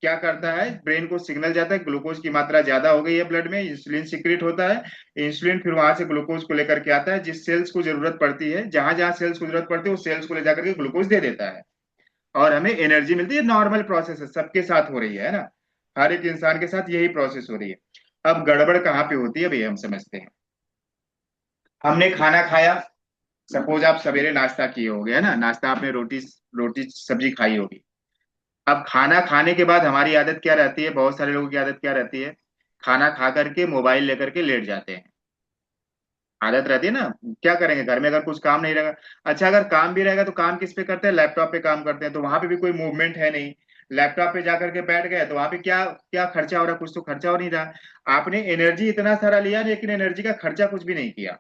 क्या करता है, ब्रेन को सिग्नल जाता है ग्लूकोज की मात्रा ज्यादा हो गई है ब्लड में, इंसुलिन सिक्रेट होता है। इंसुलिन फिर वहां से ग्लूकोज को लेकर के आता है, जिस सेल्स को जरूरत पड़ती है, जहां जहां सेल्स को जरूरत पड़ती है, उस सेल्स को ले जाकर के ग्लूकोज दे देता है, और हमें एनर्जी मिलती है। नॉर्मल प्रोसेस है, सबके साथ हो रही है ना, हर एक इंसान के साथ यही प्रोसेस हो रही है। अब गड़बड़ कहाँ पे होती है भैया, हम समझते हैं। हमने खाना खाया, सपोज आप सवेरे नाश्ता किए होगे, है ना, नाश्ता आपने रोटी रोटी सब्जी खाई होगी। अब खाना खाने के बाद हमारी आदत क्या रहती है, बहुत सारे लोगों की आदत क्या रहती है, खाना खा करके मोबाइल लेकर के लेट जाते हैं। आदत रहती है ना, क्या करेंगे घर में अगर कुछ काम नहीं रहेगा। अच्छा, अगर काम भी रहेगा तो काम किस पे करते हैं, लैपटॉप पे काम करते हैं, तो वहां पे भी कोई मूवमेंट है नहीं। लैपटॉप पे जाकर के बैठ गए तो वहां पे क्या क्या खर्चा हो रहा है, कुछ तो खर्चा हो नहीं रहा। आपने एनर्जी इतना सारा लिया, लेकिन एनर्जी का खर्चा कुछ भी नहीं किया।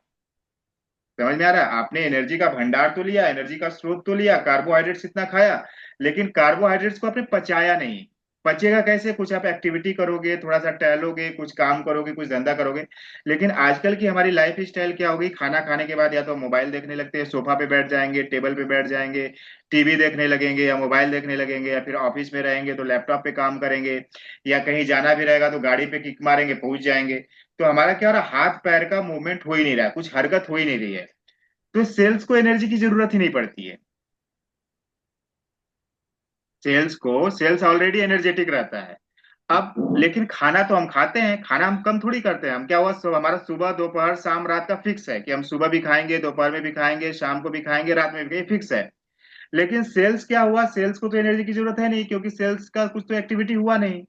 समझ में आ रहा है, आपने एनर्जी का भंडार तो लिया, एनर्जी का स्रोत तो लिया, कार्बोहाइड्रेट्स इतना खाया, लेकिन कार्बोहाइड्रेट्स को आपने पचाया नहीं। पचेगा कैसे, कुछ आप एक्टिविटी करोगे, थोड़ा सा टहलोगे, कुछ काम करोगे, कुछ धंधा करोगे। लेकिन आजकल की हमारी लाइफ स्टाइल क्या हो गई, खाना खाने के बाद या तो मोबाइल देखने लगते हैं, सोफा पे बैठ जाएंगे, टेबल पे बैठ जाएंगे, टीवी देखने लगेंगे या मोबाइल देखने लगेंगे, या फिर ऑफिस में रहेंगे तो लैपटॉप पे काम करेंगे, या कहीं जाना भी रहेगा तो गाड़ी पे किक मारेंगे, पहुंच जाएंगे। तो हमारा क्या हो रहा है, हाथ पैर का मूवमेंट हो ही नहीं रहा है, कुछ हरकत हो ही नहीं रही है। तो सेल्स को एनर्जी की जरूरत ही नहीं पड़ती है। सेल्स ऑलरेडी एनर्जेटिक रहता है। अब लेकिन खाना तो हम खाते हैं, खाना हम कम थोड़ी करते हैं। हम क्या हुआ, हमारा सुबह दोपहर शाम रात का फिक्स है कि हम सुबह भी खाएंगे, दोपहर में भी खाएंगे, शाम को भी खाएंगे, रात में भी खाएंगे, फिक्स है। लेकिन सेल्स क्या हुआ, सेल्स को तो एनर्जी की जरूरत है नहीं, क्योंकि सेल्स का कुछ तो एक्टिविटी हुआ नहीं।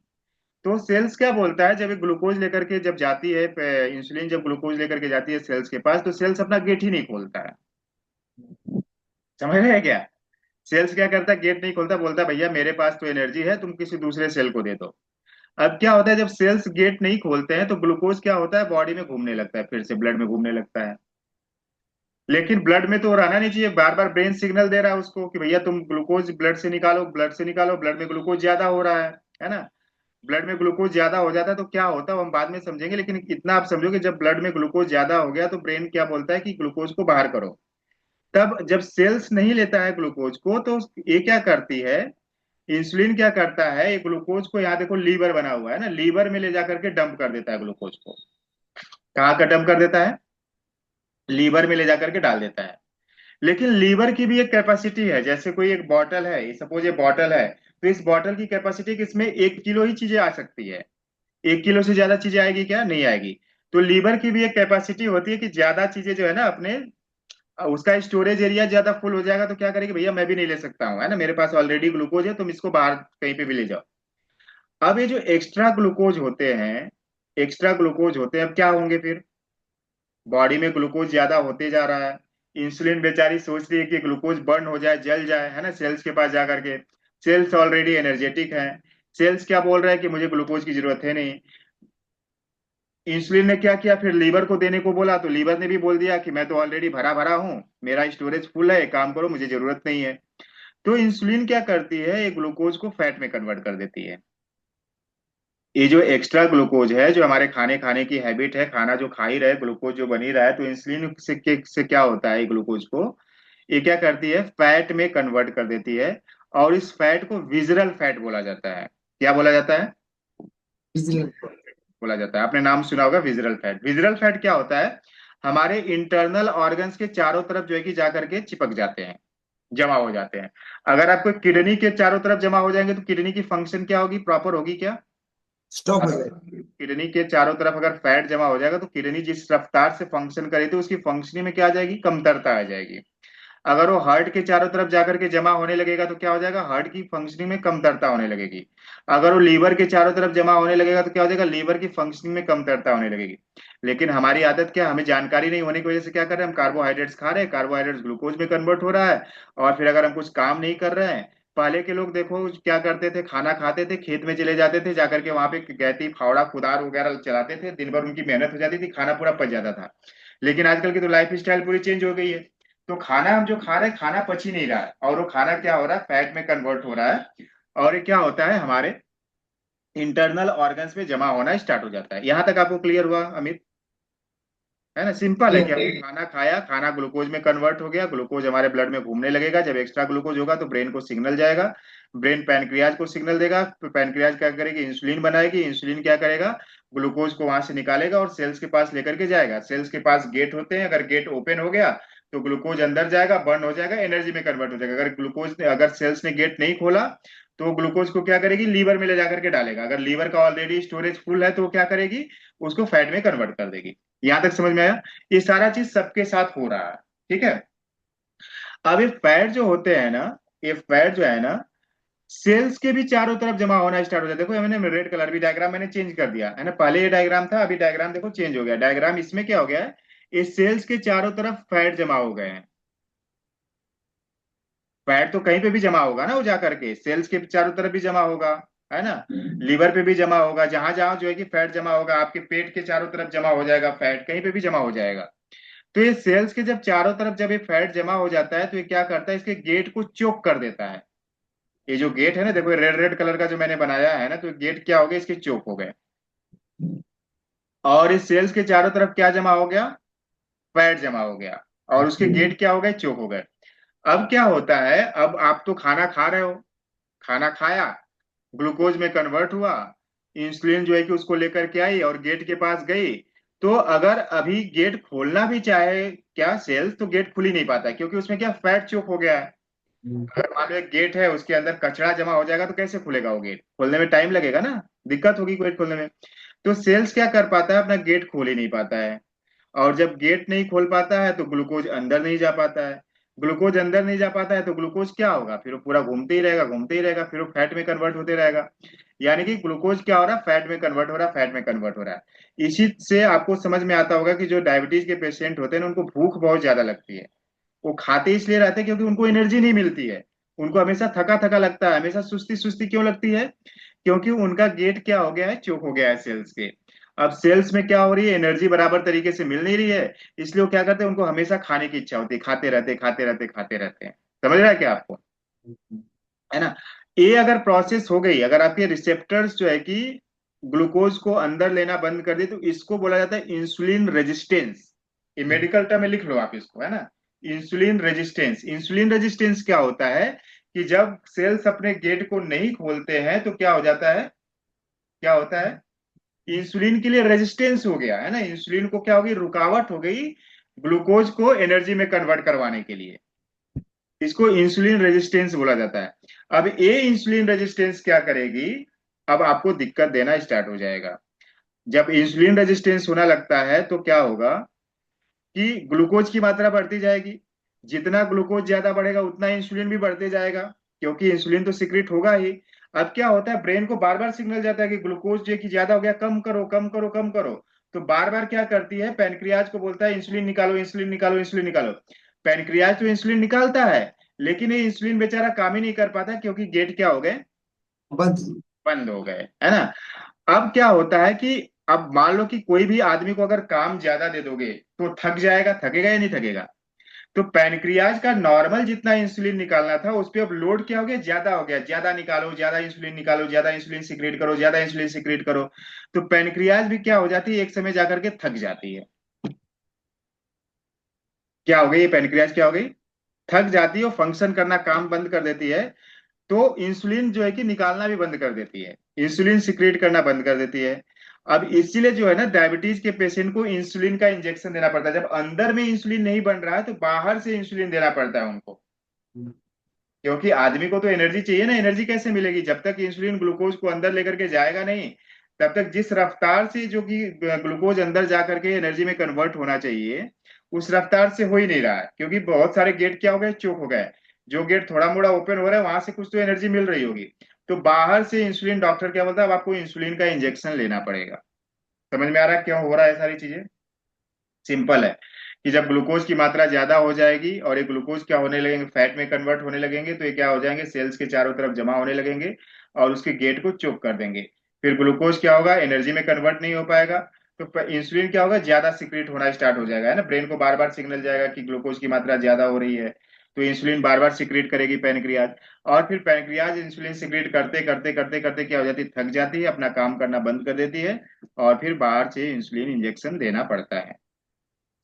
तो सेल्स क्या बोलता है, जब ये ग्लूकोज लेकर के जब जाती है, इंसुलिन जब ग्लूकोज लेकर के जाती है सेल्स के पास, तो सेल्स अपना गेट ही नहीं खोलता है। समझ रहे हैं क्या, सेल्स क्या करता है, गेट नहीं खोलता, बोलता है भैया मेरे पास तो एनर्जी है, तुम किसी दूसरे सेल को दे दो। अब क्या होता है, जब सेल्स गेट नहीं खोलते हैं तो ग्लूकोज क्या होता है, बॉडी में घूमने लगता है, फिर से ब्लड में घूमने लगता है। लेकिन ब्लड में तो रहना नहीं चाहिए, बार बार ब्रेन सिग्नल दे रहा है उसको कि भैया तुम ग्लूकोज ब्लड से निकालो, ब्लड से निकालो, ब्लड में ग्लूकोज ज्यादा हो रहा है ना। ब्लड में ग्लूकोज ज्यादा हो जाता है तो क्या होता है वो हम बाद में समझेंगे, लेकिन इतना आप समझो कि जब ब्लड में ग्लूकोज ज्यादा हो गया तो ब्रेन क्या बोलता है कि ग्लूकोज को बाहर करो। तब जब सेल्स नहीं लेता है ग्लूकोज को, तो ये क्या करती है, इंसुलिन क्या करता है, ये ग्लूकोज को, यहाँ देखो लीवर बना हुआ है ना, लीवर में ले जाकर के डंप कर देता है ग्लूकोज को। कहाँ का डंप कर देता है, लीवर में ले जाकर के डाल देता है। लेकिन लीवर की भी एक कैपेसिटी है, जैसे कोई एक बॉटल है, सपोज ये बॉटल है, तो इस बॉटल की कैपेसिटी कि इसमें 1 किलो ही चीजें आ सकती है। 1 किलो से ज्यादा चीजें आएगी क्या, नहीं आएगी। तो लीवर की भी एक कैपेसिटी होती है कि ज्यादा चीजें जो है ना अपने, उसका स्टोरेज एरिया ज्यादा फुल हो जाएगा तो क्या करेगी, भैया मैं भी नहीं ले सकता हूँ, है ना, मेरे पास ऑलरेडी ग्लूकोज है, तुम इसको बाहर कहीं पे भी ले जाओ। अब ये जो एक्स्ट्रा ग्लूकोज होते हैं, एक्स्ट्रा ग्लूकोज होते हैं, अब क्या होंगे फिर, बॉडी में ग्लूकोज ज्यादा होते जा रहा है। इंसुलिन बेचारी सोच रही है कि ग्लूकोज बर्न हो जाए, जल जाए, है ना, सेल्स के पास जाकर के। सेल्स ऑलरेडी एनर्जेटिक है, सेल्स क्या बोल रहा है कि मुझे ग्लूकोज की जरूरत है नहीं। इंसुलिन ने क्या किया, फिर लीवर को देने को बोला, तो लीवर ने भी बोल दिया कि मैं तो ऑलरेडी भरा भरा हूँ, मेरा स्टोरेज फुल है, एक काम करो मुझे जरूरत नहीं है। तो इंसुलिन क्या करती है, ये ग्लूकोज को फैट में कन्वर्ट कर देती है। ये जो एक्स्ट्रा ग्लूकोज है, जो हमारे खाने खाने की हैबिट है, खाना जो खा ही रहे, ग्लूकोज जो बन ही रहा है, तो इंसुलिन से क्या होता है, ग्लूकोज को ये क्या करती है, फैट में कन्वर्ट कर देती है। और इस फैट को विजरल फैट बोला जाता है। क्या बोला जाता है, विजिलेंट। बोला जाता है, आपने नाम सुना होगा विजरल फैट। विजरल फैट क्या होता है, हमारे इंटरनल ऑर्गन्स के चारों तरफ जो है कि जाकर के चिपक जाते हैं, जमा हो जाते हैं। अगर आपको किडनी के चारों तरफ जमा हो जाएंगे तो किडनी की फंक्शन क्या होगी, प्रॉपर होगी क्या। स्टॉप हो अगर जाएगा। किडनी के चारों तरफ अगर फैट जमा हो जाएगा तो किडनी जिस रफ्तार से फंक्शन करे थी उसकी फंक्शनिंग में क्या आ जाएगी, कमतरता आ जाएगी। अगर वो हार्ट के चारों तरफ जाकर के जमा होने लगेगा तो क्या हो जाएगा, हार्ट की फंक्शनिंग में कमतरता होने लगेगी। अगर वो लीवर के चारों तरफ जमा होने लगेगा तो क्या हो जाएगा, लीवर की फंक्शनिंग में कमतरता होने लगेगी। लेकिन हमारी आदत क्या, हमें जानकारी नहीं होने की वजह से क्या कर रहे हैं, हम कार्बोहाइड्रेट्स खा रहे हैं, कार्बोहाइड्रेट्स ग्लूकोज में कन्वर्ट हो रहा है। और फिर अगर हम कुछ काम नहीं कर रहे हैं, पहले के लोग देखो क्या करते थे, खाना खाते थे, खेत में चले जाते थे, जाकर के वहां पे गैती फावड़ा कुदार वगैरह चलाते थे, दिन भर उनकी मेहनत हो जाती थी, खाना पूरा पच जाता था। लेकिन आजकल की तो लाइफ स्टाइल पूरी चेंज हो गई है। तो खाना हम जो खा रहे हैं, खाना पच ही नहीं रहा है, और वो खाना क्या हो रहा है, फैट में कन्वर्ट हो रहा है। और ये क्या होता है, हमारे इंटरनल ऑर्गन्स में जमा होना स्टार्ट हो जाता है। यहां तक आपको क्लियर हुआ अमित? है ना, सिंपल है कि हमने खाना खाया, खाना ग्लूकोज में कन्वर्ट हो गया, ग्लूकोज हमारे ब्लड में घूमने लगेगा, जब एक्स्ट्रा ग्लूकोज होगा तो ब्रेन को सिग्नल जाएगा, ब्रेन पैनक्रियाज को सिग्नल देगा, तो पैनक्रियाज क्या करेगी, इंसुलिन बनाएगी, इंसुलिन क्या करेगा, ग्लूकोज को वहां से निकालेगा और सेल्स के पास लेकर के जाएगा। सेल्स के पास गेट होते हैं, अगर गेट ओपन हो गया तो ग्लूकोज अंदर जाएगा, बर्न हो जाएगा, एनर्जी में कन्वर्ट हो जाएगा। अगर सेल्स ने गेट नहीं खोला तो ग्लूकोज को क्या करेगी, लीवर में ले जाकर के डालेगा, अगर लीवर का ऑलरेडी स्टोरेज फुल है तो वो क्या करेगी, उसको फैट में कन्वर्ट कर देगी। यहां तक समझ में आया? ये सारा चीज सबके साथ हो रहा है। ठीक है। अब ये फैट जो होते हैं ना, ये फैट जो है ना, सेल्स के भी चारों तरफ जमा होना स्टार्ट हो जाता है। देखो मैंने रेड कलर भी डायग्राम मैंने चेंज कर दिया है ना, पहले ये डायग्राम था, अभी डायग्राम देखो चेंज हो गया। डायग्राम इसमें क्या हो गया है, इस सेल्स के चारों तरफ फैट जमा हो गए हैं। फैट तो कहीं पे भी जमा होगा ना, वो जा करके सेल्स के चारों तरफ भी जमा होगा, है ना, लीवर पे भी जमा होगा, जहां जहां जो है कि फैट जमा होगा, आपके पेट के चारों तरफ जमा हो जाएगा, फैट कहीं पे भी जमा हो जाएगा। तो ये सेल्स के जब चारों तरफ जब ये फैट जमा हो जाता है तो ये क्या करता है, इसके गेट को चोक कर देता है। ये जो गेट है ना, देखो रेड रेड कलर का जो मैंने बनाया है ना, तो गेट क्या हो गया, इसके चोक हो गए। और इस सेल्स के चारों तरफ क्या जमा हो गया, फैट जमा हो गया, और उसके गेट क्या हो गए, चोक हो गए। अब क्या होता है, अब आप तो खाना खा रहे हो, खाना खाया, ग्लूकोज में कन्वर्ट हुआ, इंसुलिन जो है कि उसको लेकर के आई और गेट के पास गई। तो अगर अभी गेट खोलना भी चाहे क्या सेल्स, तो गेट खुल ही नहीं पाता, क्योंकि उसमें क्या, फैट चोक हो गया है। अगर मान लो एक गेट है, उसके अंदर कचरा जमा हो जाएगा तो कैसे खुलेगा वो गेट, खोलने में टाइम लगेगा ना, दिक्कत होगी गेट खोलने में। तो सेल्स क्या कर पाता है, अपना गेट खोल ही नहीं पाता है। और जब गेट नहीं खोल पाता है तो ग्लूकोज अंदर नहीं जा पाता है। ग्लूकोज अंदर नहीं जा पाता है तो ग्लूकोज क्या होगा, फिर वो पूरा घूमते ही रहेगा, घूमते ही रहेगा, फिर वो फैट में कन्वर्ट होते रहेगा। यानी कि ग्लूकोज क्या हो रहा है, फैट में कन्वर्ट हो रहा है, फैट में कन्वर्ट हो रहा है। इसी से आपको समझ में आता होगा कि जो डायबिटीज के पेशेंट होते हैं ना, उनको भूख बहुत ज्यादा लगती है। वो खाते इसलिए रहते हैं क्योंकि उनको एनर्जी नहीं मिलती है। उनको हमेशा थका थका लगता है, हमेशा सुस्ती सुस्ती क्यों लगती है, क्योंकि उनका गेट क्या हो गया है, चोक हो गया है सेल्स के। अब सेल्स में क्या हो रही है, एनर्जी बराबर तरीके से मिल नहीं रही है, इसलिए वो क्या करते हैं, उनको हमेशा खाने की इच्छा होती है, खाते रहते खाते रहते खाते रहते हैं। समझ रहा है क्या आपको? है ना। ये अगर प्रोसेस हो गई, अगर आपके रिसेप्टर्स जो है कि ग्लूकोज को अंदर लेना बंद कर दे, तो इसको बोला जाता है इंसुलिन रेजिस्टेंस। ये मेडिकल टर्म में लिख लो आप इसको, है ना, इंसुलिन रेजिस्टेंस। इंसुलिन रेजिस्टेंस क्या होता है, कि जब सेल्स अपने गेट को नहीं खोलते हैं तो क्या हो जाता है, क्या होता है, इंसुलिन के लिए रेजिस्टेंस हो गया है ना, इंसुलिन को क्या हो गई, रुकावट हो गई ग्लूकोज को एनर्जी में कन्वर्ट करवाने के लिए। इसको इंसुलिन रेजिस्टेंस बोला जाता है। अब ये इंसुलिन रेजिस्टेंस क्या करेगी, अब आपको दिक्कत देना स्टार्ट हो जाएगा। जब इंसुलिन रेजिस्टेंस होना लगता है तो क्या होगा, कि ग्लूकोज की मात्रा बढ़ती जाएगी, जितना ग्लूकोज ज्यादा बढ़ेगा उतना इंसुलिन भी बढ़ते जाएगा, क्योंकि इंसुलिन तो सिक्रिट होगा ही। अब क्या होता है, ब्रेन को बार बार सिग्नल जाता है कि ग्लूकोज जो है कि ज्यादा हो गया, कम करो कम करो कम करो। तो बार बार क्या करती है, पैनक्रियाज को बोलता है इंसुलिन निकालो इंसुलिन निकालो इंसुलिन निकालो। पैनक्रियाज तो इंसुलिन निकालता है, लेकिन ये इंसुलिन बेचारा काम ही नहीं कर पाता, क्योंकि गेट क्या हो गए, बंद। बंद हो गए, है ना। अब क्या होता है कि अब मान लो कि कोई भी आदमी को अगर काम ज्यादा दे दोगे तो थक जाएगा, थकेगा या नहीं थकेगा। तो पैनक्रियाज का नॉर्मल जितना इंसुलिन निकालना था उस पे अब लोड क्या हो गया, ज्यादा हो गया, ज्यादा निकालो, ज्यादा इंसुलिन निकालो, ज्यादा इंसुलिन सिक्रेट करो, ज्यादा इंसुलिन सिक्रेट करो। तो पैनक्रियाज भी क्या हो जाती है, एक समय जाकर के थक जाती है। क्या हो गई, ये पैनक्रियाज क्या हो गई, थक जाती है, और फंक्शन करना, काम बंद कर देती है। तो इंसुलिन जो है कि निकालना भी बंद कर देती है, इंसुलिन सिक्रेट करना बंद कर देती है। अब इसीलिए जो है ना, डायबिटीज के पेशेंट को इंसुलिन का इंजेक्शन देना पड़ता है। जब अंदर में इंसुलिन नहीं बन रहा है तो बाहर से इंसुलिन देना पड़ता है उनको, क्योंकि आदमी को तो एनर्जी चाहिए ना। एनर्जी कैसे मिलेगी, जब तक इंसुलिन ग्लूकोज को अंदर लेकर के जाएगा नहीं, तब तक जिस रफ्तार से जो कि ग्लूकोज अंदर जा करके एनर्जी में कन्वर्ट होना चाहिए, उस रफ्तार से हो ही नहीं रहा है, क्योंकि बहुत सारे गेट क्या हो गए, चोक हो गए। जो गेट थोड़ा मोड़ा ओपन हो रहा है वहां से कुछ तो एनर्जी मिल रही होगी। तो बाहर से इंसुलिन, डॉक्टर क्या बोलता है, अब आपको इंसुलिन का इंजेक्शन लेना पड़ेगा। समझ में आ रहा है क्यों हो रहा है सारी चीजें? सिंपल है कि जब ग्लूकोज की मात्रा ज्यादा हो जाएगी और ये ग्लूकोज क्या होने लगेंगे, फैट में कन्वर्ट होने लगेंगे, तो ये क्या हो जाएंगे, सेल्स के चारों तरफ जमा होने लगेंगे और उसके गेट को चोक कर देंगे। फिर ग्लूकोज क्या होगा, एनर्जी में कन्वर्ट नहीं हो पाएगा। तो इंसुलिन क्या होगा, ज्यादा सिक्रिएट होना स्टार्ट हो जाएगा, है ना। ब्रेन को बार बार सिग्नल जाएगा कि ग्लूकोज की मात्रा ज्यादा हो रही है, तो इंसुलिन बार बार सिक्रिएट करेगी पैनक्रियाज। और फिर पैनक्रियाज इंसुलिन सिक्रिएट करते करते करते करते क्या हो जाती है, थक जाती है, अपना काम करना बंद कर देती है, और फिर बाहर से इंसुलिन इंजेक्शन देना पड़ता है।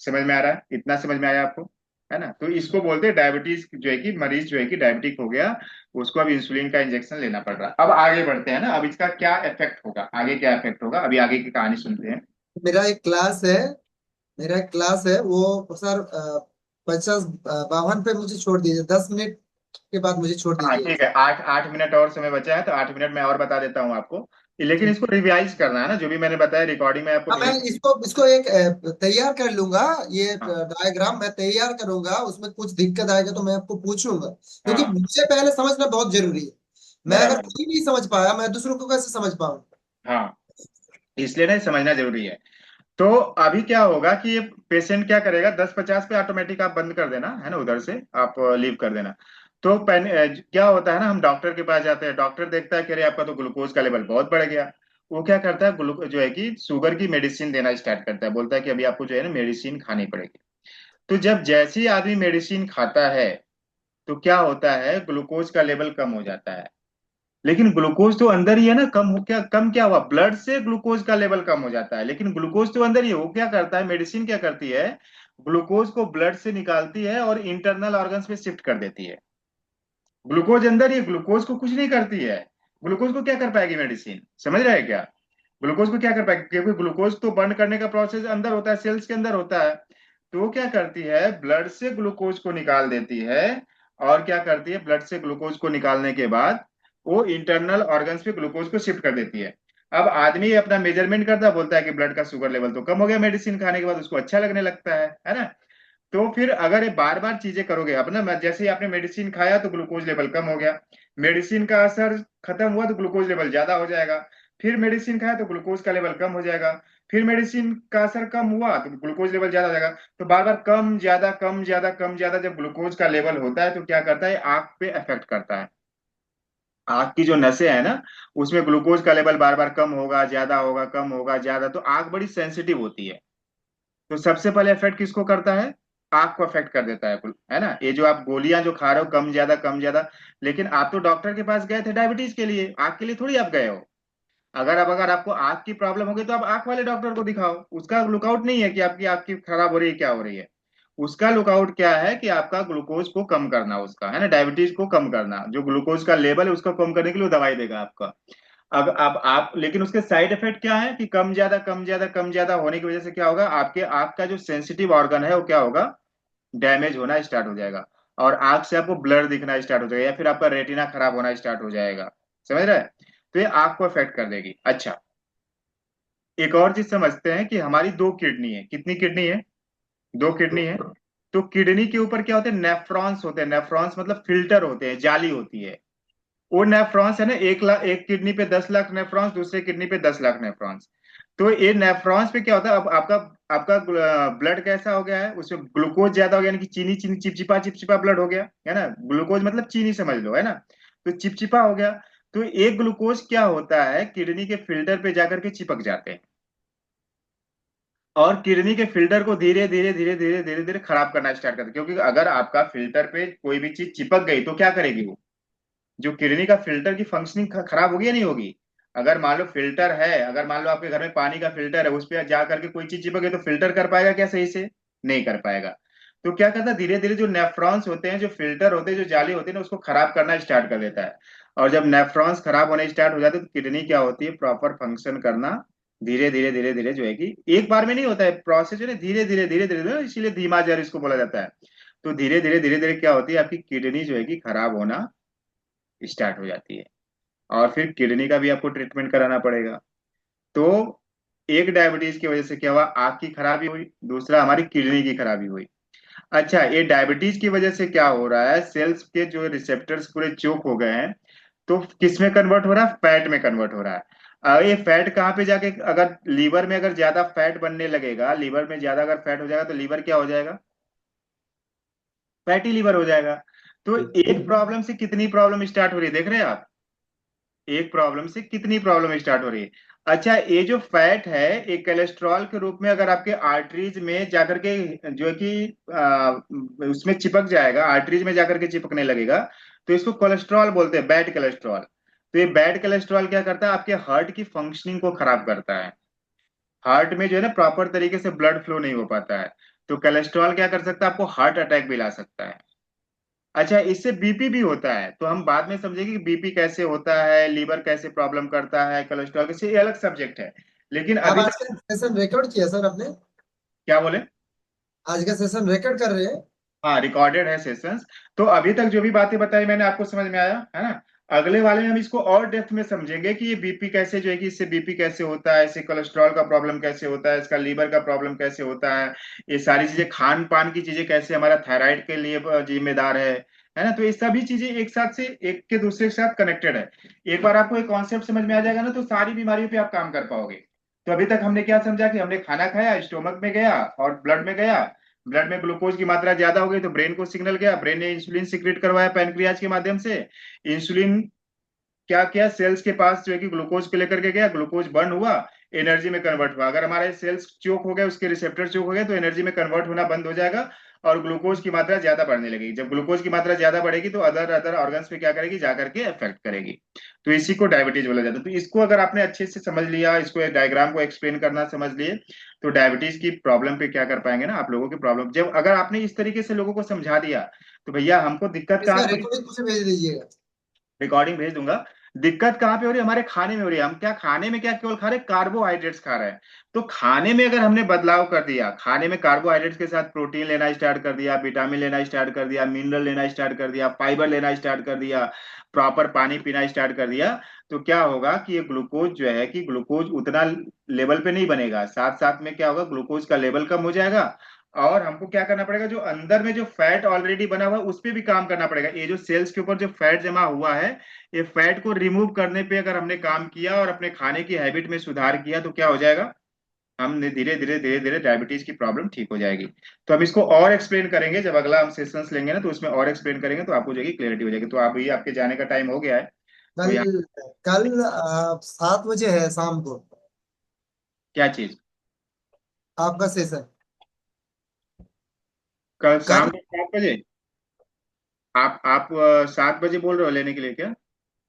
समझ में आ रहा है? इतना समझ में आया आपको? है ना। तो इसको बोलते हैं डायबिटीज, जो है कि मरीज जो है कि डायबिटिक हो गया, उसको अब इंसुलिन का इंजेक्शन लेना पड़ रहा है। अब आगे बढ़ते हैं ना, अब इसका क्या इफेक्ट होगा, आगे क्या इफेक्ट होगा, अभी आगे की कहानी सुनते हैं। मेरा एक क्लास है मेरा एक क्लास है वो सर 50 52 पे मुझे छोड़ दीजिए, 10 मिनट के बाद मुझे छोड़ हाँ दीजिए। ठीक है, 8 8 मिनट और समय बचा है, तो 8 मिनट में और बता देता हूँ आपको। लेकिन इसको रिवाइज करना है ना, जो भी मैंने बताया रिकॉर्डिंग में आपको हाँ, मैं डिलीट। इसको इसको एक तैयार कर लूंगा। ये हाँ डायग्राम मैं तैयार करूंगा, उसमें कुछ दिक्कत आएगा तो मैं आपको पूछूंगा, क्योंकि हाँ, मुझे पहले समझना बहुत जरूरी है। मैं अगर बराबर। खुद ही नहीं समझ पाया, मैं दूसरों को कैसे समझ पाऊँ। हाँ, इसलिए ना समझना जरूरी है। तो अभी क्या होगा कि ये पेशेंट क्या करेगा, 10 50 पे ऑटोमेटिक आप बंद कर देना, है ना, उधर से आप लीव कर देना। तो क्या होता है ना, हम डॉक्टर के पास जाते हैं, डॉक्टर देखता है कि अरे आपका तो ग्लूकोज का लेवल बहुत बढ़ गया। वो क्या करता है, ग्लूको जो है कि शुगर की मेडिसिन देना स्टार्ट करता है, बोलता है कि अभी आपको जो है ना मेडिसिन खानी पड़ेगी। तो जब जैसे ही आदमी मेडिसिन खाता है, तो क्या होता है, ग्लूकोज का लेवल कम हो जाता है। लेकिन ग्लूकोज तो अंदर ही है ना, कम क्या हुआ, ब्लड से ग्लूकोज का लेवल कम हो जाता है, लेकिन ग्लूकोज तो अंदर ही है। वो क्या करता है, मेडिसिन क्या करती है, ग्लूकोज को ब्लड से निकालती है और इंटरनल ऑर्गन्स पे शिफ्ट कर देती है। ग्लूकोज अंदर ही है, ग्लूकोज को कुछ नहीं करती है। ग्लूकोज को क्या कर पाएगी मेडिसिन, समझ रहे हैं क्या? ग्लूकोज को क्या कर पाएगी, क्योंकि ग्लूकोज तो बर्न करने का प्रोसेस अंदर होता है, सेल्स के अंदर होता है। तो वो क्या करती है, ब्लड से ग्लूकोज को निकाल देती है। और क्या करती है, ब्लड से ग्लूकोज को निकालने के बाद वो इंटरनल ऑर्गन्स पे ग्लूकोज को शिफ्ट कर देती है। अब आदमी अपना मेजरमेंट करता है, बोलता है कि ब्लड का शुगर लेवल तो कम हो गया मेडिसिन खाने के बाद, उसको अच्छा लगने लगता है ना। तो फिर अगर ये बार बार चीजें करोगे अपना, जैसे ही आपने मेडिसिन खाया तो ग्लूकोज लेवल कम हो गया, मेडिसिन का असर खत्म हुआ तो ग्लूकोज लेवल ज्यादा हो जाएगा, फिर मेडिसिन खाया तो ग्लूकोज का लेवल कम हो जाएगा, फिर मेडिसिन का असर कम हुआ तो ग्लूकोज लेवल ज्यादा हो जाएगा। तो बार बार कम ज्यादा कम ज्यादा कम ज्यादा जब ग्लूकोज का लेवल होता है, तो क्या करता है, आंख पे इफेक्ट करता है। आंख की जो नसें है ना, उसमें ग्लूकोज का लेवल बार बार कम होगा ज्यादा होगा, कम होगा ज्यादा, तो आंख बड़ी सेंसिटिव होती है। तो सबसे पहले इफेक्ट किसको करता है, आंख को अफेक्ट कर देता है, है ना। ये जो आप गोलियां जो खा रहे हो कम ज्यादा कम ज्यादा, लेकिन आप तो डॉक्टर के पास गए थे डायबिटीज के लिए, आंख के लिए थोड़ी आप गए हो। अगर आपको आंख की प्रॉब्लम होगी तो आप आंख वाले डॉक्टर को दिखाओ, उसका लुकआउट नहीं है कि आपकी आंख की खराब हो रही है क्या हो रही है। उसका लुकआउट क्या है कि आपका ग्लूकोज को कम करना, उसका है ना, डायबिटीज को कम करना, जो ग्लूकोज का लेवल है उसको कम करने के लिए वो दवाई देगा आपका। अब आप, लेकिन उसके साइड इफेक्ट क्या है कि कम ज्यादा कम ज्यादा कम ज्यादा होने की वजह से क्या होगा, आपके आंख का जो सेंसिटिव ऑर्गन है वो क्या होगा, डैमेज होना स्टार्ट हो जाएगा। और आंख से आपको ब्लर दिखना स्टार्ट हो जाएगा, या फिर आपका रेटिना खराब होना स्टार्ट हो जाएगा। समझ रहे हैं? तो ये आंख को अफेक्ट कर देगी। अच्छा, एक और चीज समझते हैं कि हमारी दो किडनी है, कितनी किडनी है, दो किडनी है। तो किडनी के ऊपर क्या होते हैं, नेफ्रॉन्स होते हैं, नेफ्रॉन्स मतलब फिल्टर होते हैं, जाली होती है। वो नेफ्रॉन्स है ना, 1 लाख, एक किडनी पे 10 लाख नेफ्रॉन्स, दूसरे किडनी पे 10 लाख नेफ्रॉन्स। तो ये नेफ्रॉन्स पे क्या होता है, अब आपका आपका ब्लड कैसा हो गया है, उसमें ग्लूकोज ज्यादा हो गया, यानी कि चीनी चीनी चिपचिपा चिपचिपा ब्लड हो गया, है ना। ग्लूकोज मतलब चीनी समझ लो, है ना। तो चिपचिपा हो गया। तो एक ग्लूकोज क्या होता है, किडनी के फिल्टर पे जाकर के चिपक जाते हैं, और किडनी के फिल्टर को धीरे धीरे धीरे धीरे धीरे धीरे खराब करना स्टार्ट करते हैं। क्योंकि अगर आपका फिल्टर पे कोई भी चीज चिपक गई तो क्या करेगी वो, जो किडनी का फिल्टर की फंक्शनिंग खराब होगी या नहीं होगी। अगर मान लो फिल्टर है, अगर मान लो आपके घर में पानी का फिल्टर है, उस पर जा करके कोई चीज चिपक गई तो फिल्टर कर पाएगा क्या सही से, नहीं कर पाएगा। तो क्या करता है, धीरे धीरे जो नेफ्रॉन्स होते हैं, जो फिल्टर होते हैं, जो जाली होती है ना, उसको खराब करना स्टार्ट कर देता है। और जब नेफ्रॉन्स खराब होने स्टार्ट हो जाते हैं तो किडनी क्या होती है, प्रॉपर फंक्शन करना धीरे धीरे धीरे धीरे जो है कि एक बार में नहीं होता है, प्रोसेस जो है धीरे धीरे धीरे धीरे धीरे, इसीलिए धीमा जर इसको बोला जाता है। तो धीरे धीरे धीरे धीरे क्या होती है, आपकी किडनी जो है कि खराब होना स्टार्ट हो जाती है। और फिर किडनी का भी आपको ट्रीटमेंट कराना पड़ेगा। तो एक डायबिटीज की वजह से क्या हुआ, आंख की खराबी हुई, दूसरा हमारी किडनी की खराबी हुई। अच्छा, ये डायबिटीज की वजह से क्या हो रहा है, सेल्स के जो रिसेप्टर्स पूरे चोक हो गए हैं, तो किस में कन्वर्ट हो रहा है, फैट में कन्वर्ट हो रहा है। ये फैट कहाँ पे जाके, अगर लीवर में अगर ज्यादा फैट बनने लगेगा, लीवर में ज्यादा अगर फैट हो जाएगा तो लीवर क्या हो जाएगा? फैटी लीवर हो जाएगा। तो एक प्रॉब्लम से कितनी प्रॉब्लम स्टार्ट हो रही है, देख रहे हैं आप? एक प्रॉब्लम से कितनी प्रॉब्लम स्टार्ट हो रही है। अच्छा, ये जो फैट है, एक कोलेस्ट्रॉल के रूप में अगर आपके आर्टरीज में जाकर के, जो है कि उसमें चिपक जाएगा, आर्टरीज में जाकर के चिपकने लगेगा, तो इसको कोलेस्ट्रॉल बोलते हैं, बैड कोलेस्ट्रॉल। तो ये बैड कोलेस्ट्रॉल क्या करता है, आपके हार्ट की फंक्शनिंग को खराब करता है। हार्ट में जो है ना प्रॉपर तरीके से ब्लड फ्लो नहीं हो पाता है। तो कोलेस्ट्रॉल क्या कर सकता है, आपको हार्ट अटैक भी ला सकता है। अच्छा, इससे बीपी भी होता है, तो हम बाद में समझेंगे कि बीपी कैसे होता है, लीवर कैसे प्रॉब्लम करता है, कोलेस्ट्रॉल कैसे, ये अलग सब्जेक्ट है। लेकिन आप अभी आज तक। का सेशन रिकॉर्ड किया सर आपने? क्या बोले? आज का सेशन रिकॉर्ड कर रहे हैं? हाँ, रिकॉर्डेड है सेशंस। तो अभी तक जो भी बातें बताई मैंने, आपको समझ में आया है ना? अगले वाले में हम इसको और डेप्थ में समझेंगे कि ये बीपी कैसे, जो है कि इससे बीपी कैसे होता है, इससे कोलेस्ट्रॉल का प्रॉब्लम कैसे होता है, इसका लीवर का प्रॉब्लम कैसे होता है, ये सारी चीजें, खान पान की चीजें कैसे हमारा थायराइड के लिए जिम्मेदार है ना? तो ये सभी चीजें एक साथ से, एक के दूसरे के साथ कनेक्टेड है। एक बार आपको एक कॉन्सेप्ट समझ में आ जाएगा ना, तो सारी बीमारियों पे आप काम कर पाओगे। तो अभी तक हमने क्या समझा कि हमने खाना खाया, स्टोमक में गया और ब्लड में गया, ब्लड में ग्लूकोज की मात्रा ज्यादा हो गई तो ब्रेन को सिग्नल गया, ब्रेन ने इंसुलिन सिक्रेट करवाया पैनक्रियाज के माध्यम से। इंसुलिन क्या किया, सेल्स के पास जो है कि ग्लूकोज को लेकर के गया, ग्लूकोज बर्न हुआ, एनर्जी में कन्वर्ट हुआ। अगर हमारे सेल्स चोक हो गए, उसके रिसेप्टर चोक हो गए, तो एनर्जी में कन्वर्ट होना बंद हो जाएगा और ग्लूकोज की मात्रा ज्यादा बढ़ने लगेगी। जब ग्लूकोज की मात्रा ज्यादा बढ़ेगी तो अदर अदर ऑर्गन्स पे क्या करेगी, जाकर के अफेक्ट करेगी। तो इसी को डायबिटीज बोला जाता है। तो इसको अगर आपने अच्छे से समझ लिया, इसको डायग्राम को एक्सप्लेन करना समझ लिए, तो डायबिटीज की प्रॉब्लम पे क्या कर पाएंगे ना, आप लोगों की प्रॉब्लम, जब अगर आपने इस तरीके से लोगों को समझा दिया, तो भैया हमको दिक्कत कहाँ इसका पे हो रही? रिकॉर्डिंग मुझे भेज दीजिएगा। रिकॉर्डिंग भेज दूंगा। दिक्कत कहाँ पे हो रही है, हमारे खाने में हो रही है। हम क्या खाने में क्या केवल खा रहे हैं, कार्बोहाइड्रेट्स खा रहे हैं। तो खाने में अगर हमने बदलाव कर दिया, खाने में कार्बोहाइड्रेट्स के साथ प्रोटीन लेना स्टार्ट कर दिया, विटामिन लेना स्टार्ट कर दिया, मिनरल लेना स्टार्ट कर दिया, फाइबर लेना स्टार्ट कर दिया, प्रॉपर पानी पीना स्टार्ट कर दिया, तो क्या होगा कि ये ग्लूकोज जो है कि ग्लूकोज उतना लेवल पे नहीं बनेगा, साथ साथ में क्या होगा, ग्लूकोज का लेवल कम हो जाएगा। और हमको क्या करना पड़ेगा, जो अंदर में जो फैट ऑलरेडी बना हुआ है उस पे भी काम करना पड़ेगा। ये जो सेल्स के ऊपर जो फैट जमा हुआ है, ये फैट को रिमूव करने पे अगर हमने काम किया और अपने खाने की हैबिट में सुधार किया, तो क्या हो जाएगा, हम धीरे धीरे धीरे धीरे डायबिटीज की प्रॉब्लम ठीक हो जाएगी। तो हम इसको और एक्सप्लेन करेंगे, जब अगला हम सेशंस लेंगे ना, तो उसमें और एक्सप्लेन करेंगे, तो आपको जो है क्लियरिटी हो जाएगी। तो आप, ये आपके जाने का टाइम हो गया है। तो कल, यहाँ, कल 7 बजे है शाम को क्या चीज? आपका सेशन। कल शाम कल, में 7 बजे? आप 7 बजे बोल रहे हो लेने के लिए क्या?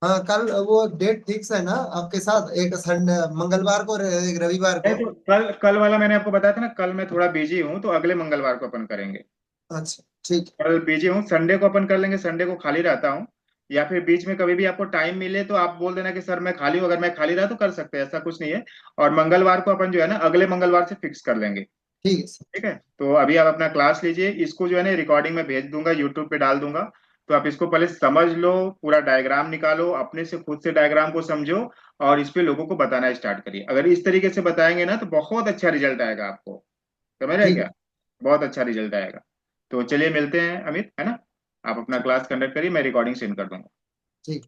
हाँ कल वो डेट फिक्स है ना आपके साथ, एक संडे, मंगलवार को और एक रविवार नहीं, को? तो कल कल वाला मैंने आपको बताया था ना, कल मैं थोड़ा बिजी हूँ, तो अगले मंगलवार को अपन करेंगे। अच्छा ठीक है। कल बिजी हूँ, संडे को अपन कर लेंगे, संडे को खाली रहता हूँ। या फिर बीच में कभी भी आपको टाइम मिले तो आप बोल देना कि सर मैं खाली हूँ, अगर मैं खाली रहा तो कर सकते हैं, ऐसा कुछ नहीं है। और मंगलवार को अपन जो है ना, अगले मंगलवार से फिक्स कर लेंगे। ठीक है सर। ठीक है, तो अभी आप अपना क्लास लीजिए, इसको जो है ना रिकॉर्डिंग में भेज दूंगा, यूट्यूब पे डाल दूंगा। तो आप इसको पहले समझ लो, पूरा डायग्राम निकालो, अपने से खुद से डायग्राम को समझो, और इस पे लोगों को बताना स्टार्ट करिए। अगर इस तरीके से बताएंगे ना, तो बहुत अच्छा रिजल्ट आएगा आपको। समझ रहे हैं ठीक क्या? है। बहुत अच्छा रिजल्ट आएगा। तो चलिए मिलते हैं अमित, है ना? आप अपना ठीक। क्लास कंडक्ट करिए, मैं रिकॉर्डिंग सेंड कर दूंगा। ठीक।